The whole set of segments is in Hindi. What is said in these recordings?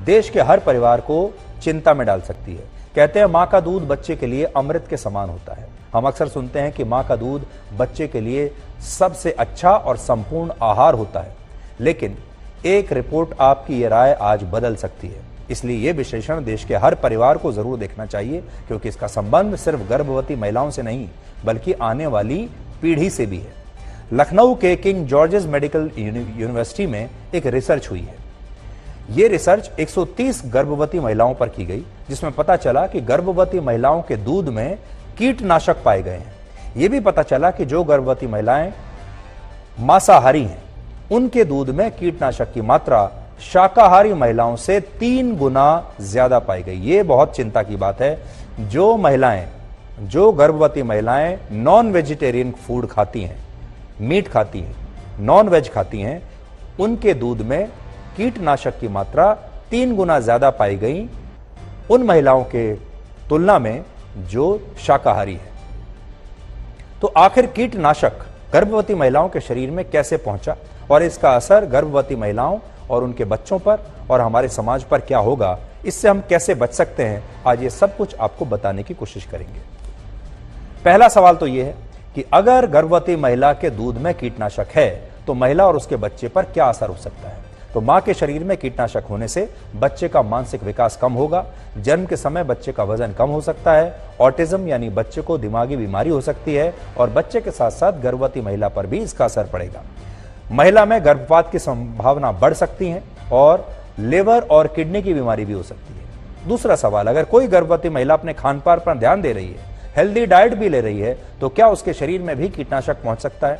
देश के हर परिवार को चिंता में डाल सकती है। कहते हैं मां का दूध बच्चे के लिए अमृत के समान होता है। हम अक्सर सुनते हैं कि मां का दूध बच्चे के लिए सबसे अच्छा और संपूर्ण आहार होता है, लेकिन एक रिपोर्ट आपकी ये राय आज बदल सकती है। इसलिए यह विश्लेषण देश के हर परिवार को जरूर देखना चाहिए, क्योंकि इसका संबंध सिर्फ गर्भवती महिलाओं से नहीं बल्कि आने वाली पीढ़ी से भी है। लखनऊ के किंग जॉर्जेस मेडिकल यूनिवर्सिटी में एक रिसर्च हुई है। यह रिसर्च 130 गर्भवती महिलाओं पर की गई, जिसमें पता चला कि गर्भवती महिलाओं के दूध में कीटनाशक पाए गए हैं। यह भी पता चला कि जो गर्भवती महिलाएं मांसाहारी हैं उनके दूध में कीटनाशक की मात्रा शाकाहारी महिलाओं से 3 गुना ज्यादा पाई गई। यह बहुत चिंता की बात है। जो गर्भवती महिलाएं नॉन वेजिटेरियन फूड खाती हैं, मीट खाती हैं, नॉन वेज खाती हैं, उनके दूध में कीटनाशक की मात्रा 3 गुना ज्यादा पाई गई उन महिलाओं के तुलना में जो शाकाहारी है। तो आखिर कीटनाशक गर्भवती महिलाओं के शरीर में कैसे पहुंचा और इसका असर गर्भवती महिलाओं और उनके बच्चों पर और हमारे समाज पर क्या होगा, इससे हम कैसे बच सकते हैं, आज ये सब कुछ आपको बताने की कोशिश करेंगे। पहला सवाल तो यह है कि अगर गर्भवती महिला के दूध में कीटनाशक है तो महिला और उसके बच्चे पर क्या असर हो सकता है। तो मां के शरीर में कीटनाशक होने से बच्चे का मानसिक विकास कम होगा, जन्म के समय बच्चे का वजन कम हो सकता है, ऑटिज्म यानी बच्चे को दिमागी बीमारी हो सकती है और बच्चे के साथ साथ गर्भवती महिला पर भी इसका असर पड़ेगा। महिला में गर्भपात की संभावना बढ़ सकती है और लिवर और किडनी की बीमारी भी हो सकती है। दूसरा सवाल, अगर कोई गर्भवती महिला अपने खान पान पर ध्यान दे रही है, हेल्दी डाइट भी ले रही है, तो क्या उसके शरीर में भी कीटनाशक पहुंच सकता है।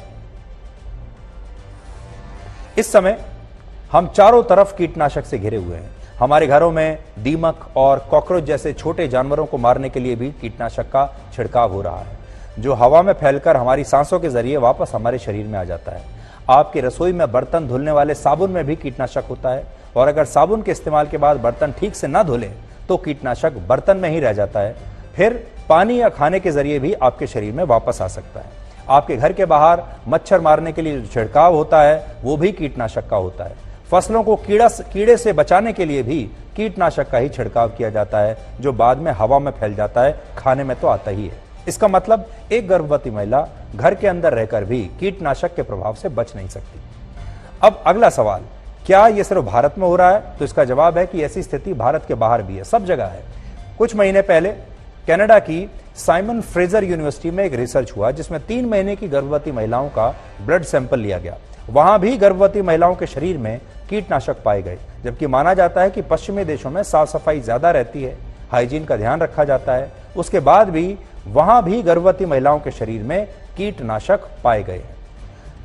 इस समय हम चारों तरफ कीटनाशक से घिरे हुए हैं। हमारे घरों में दीमक और कॉकरोच जैसे छोटे जानवरों को मारने के लिए भी कीटनाशक का छिड़काव हो रहा है, जो हवा में फैलकर हमारी सांसों के जरिए वापस हमारे शरीर में आ जाता है। आपकी रसोई में बर्तन धुलने वाले साबुन में भी कीटनाशक होता है और अगर साबुन के इस्तेमाल के बाद बर्तन ठीक से ना धुलें तो कीटनाशक बर्तन में ही रह जाता है, फिर पानी या खाने के जरिए भी आपके शरीर में वापस आ सकता है। आपके घर के बाहर मच्छर मारने के लिए जो छिड़काव होता है वो भी कीटनाशक का होता है। फसलों को कीड़े से बचाने के लिए भी कीटनाशक का ही छिड़काव किया जाता है, जो बाद में हवा में फैल जाता है, खाने में तो आता ही है। इसका मतलब एक गर्भवती महिला घर के अंदर रहकर भी कीटनाशक के प्रभाव से बच नहीं सकती। अब अगला सवाल, क्या यह सिर्फ भारत में हो रहा है? तो इसका जवाब है कि ऐसी स्थिति भारत के बाहर भी है, सब जगह है। कुछ महीने पहले कनाडा की साइमन फ्रेजर यूनिवर्सिटी में एक रिसर्च हुआ जिसमें 3 महीने की गर्भवती महिलाओं का ब्लड सैंपल लिया गया। वहां भी गर्भवती महिलाओं के शरीर में कीटनाशक पाए गए, जबकि माना जाता है कि पश्चिमी देशों में साफ सफाई ज्यादा रहती है, हाइजीन का ध्यान रखा जाता है। उसके बाद भी वहां भी गर्भवती महिलाओं के शरीर में कीटनाशक पाए गए हैं।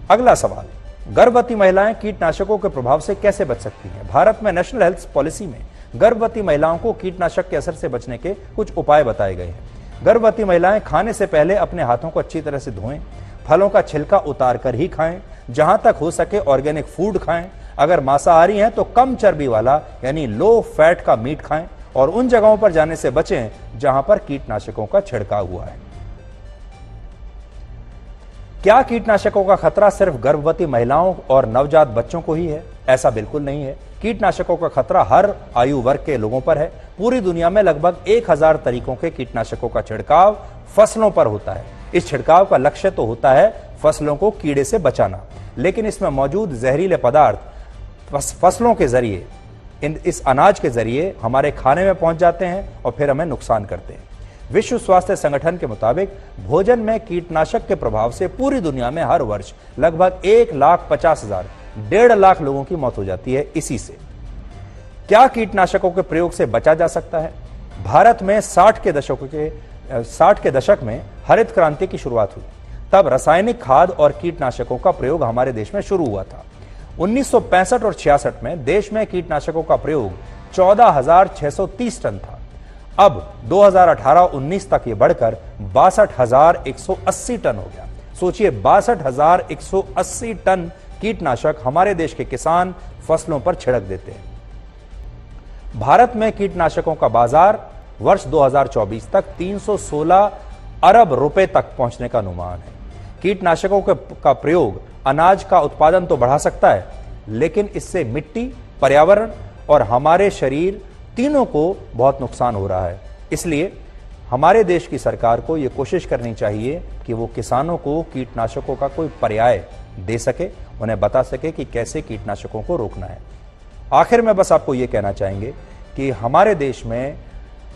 अगला सवाल, गर्भवती महिलाएं कीटनाशकों के प्रभाव से कैसे बच सकती हैं? भारत में नेशनल हेल्थ पॉलिसी में गर्भवती महिलाओं को कीटनाशक के असर से बचने के कुछ उपाय बताए गए हैं। गर्भवती महिलाएं खाने से पहले अपने हाथों को अच्छी तरह से धोएं, फलों का छिलका उतार कर ही खाएं, जहां तक हो सके ऑर्गेनिक फूड खाएं। अगर मांसाहारी हैं तो कम चर्बी वाला यानी लो फैट का मीट खाएं और उन जगहों पर जाने से बचें जहां पर कीटनाशकों का छिड़काव हुआ है। क्या कीटनाशकों का खतरा सिर्फ गर्भवती महिलाओं और नवजात बच्चों को ही है? ऐसा बिल्कुल नहीं है। कीटनाशकों का खतरा हर आयु वर्ग के लोगों पर है। पूरी दुनिया में लगभग 1000 तरीकों के कीटनाशकों का छिड़काव फसलों पर होता है। इस छिड़काव का लक्ष्य तो होता है फसलों को कीड़े से बचाना, लेकिन इसमें मौजूद जहरीले पदार्थ फसलों के जरिए, इस अनाज के जरिए हमारे खाने में पहुंच जाते हैं और फिर हमें नुकसान करते हैं। विश्व स्वास्थ्य संगठन के मुताबिक भोजन में कीटनाशक के प्रभाव से पूरी दुनिया में हर वर्ष लगभग 1,50,000 1.5 लाख लोगों की मौत हो जाती है इसी से। क्या कीटनाशकों के प्रयोग से बचा जा सकता है? भारत में 60 के दशक में हरित क्रांति की शुरुआत हुई। तब रासायनिक खाद और कीटनाशकों का प्रयोग हमारे देश में शुरू हुआ था। 1965 और 66 में देश में कीटनाशकों का प्रयोग 14,630 टन था। अब 2018-19 तक ये बढ़कर 62,180 टन हो गया। सोचिए, 62,180 टन कीटनाशक हमारे देश के किसान फसलों पर छिड़क देते हैं। भारत में कीटनाशकों का बाजार वर्ष 2024 तक 316 अरब रुपए तक पहुंचने का अनुमान है। कीटनाशकों का प्रयोग अनाज का उत्पादन तो बढ़ा सकता है, लेकिन इससे मिट्टी, पर्यावरण और हमारे शरीर तीनों को बहुत नुकसान हो रहा है। इसलिए हमारे देश की सरकार को यह कोशिश करनी चाहिए कि वो किसानों को कीटनाशकों का कोई पर्याय दे सके, उन्हें बता सके कि कैसे कीटनाशकों को रोकना है। आखिर में बस आपको यह कहना चाहेंगे कि हमारे देश में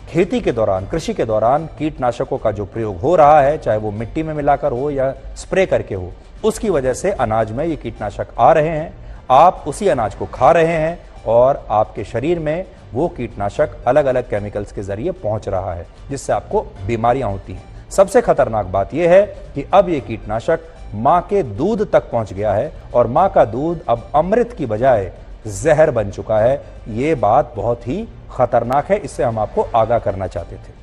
खेती के दौरान, कृषि के दौरान कीटनाशकों का जो प्रयोग हो रहा है, चाहे वो मिट्टी में मिलाकर हो या स्प्रे करके हो, उसकी वजह से अनाज में ये कीटनाशक आ रहे हैं। आप उसी अनाज को खा रहे हैं और आपके शरीर में वो कीटनाशक अलग अलग केमिकल्स के जरिए पहुंच रहा है, जिससे आपको बीमारियां होती हैं। सबसे खतरनाक बात यह है कि अब ये कीटनाशक मां के दूध तक पहुंच गया है और मां का दूध अब अमृत की बजाय जहर बन चुका है। ये बात बहुत ही खतरनाक है, इससे हम आपको आगाह करना चाहते थे।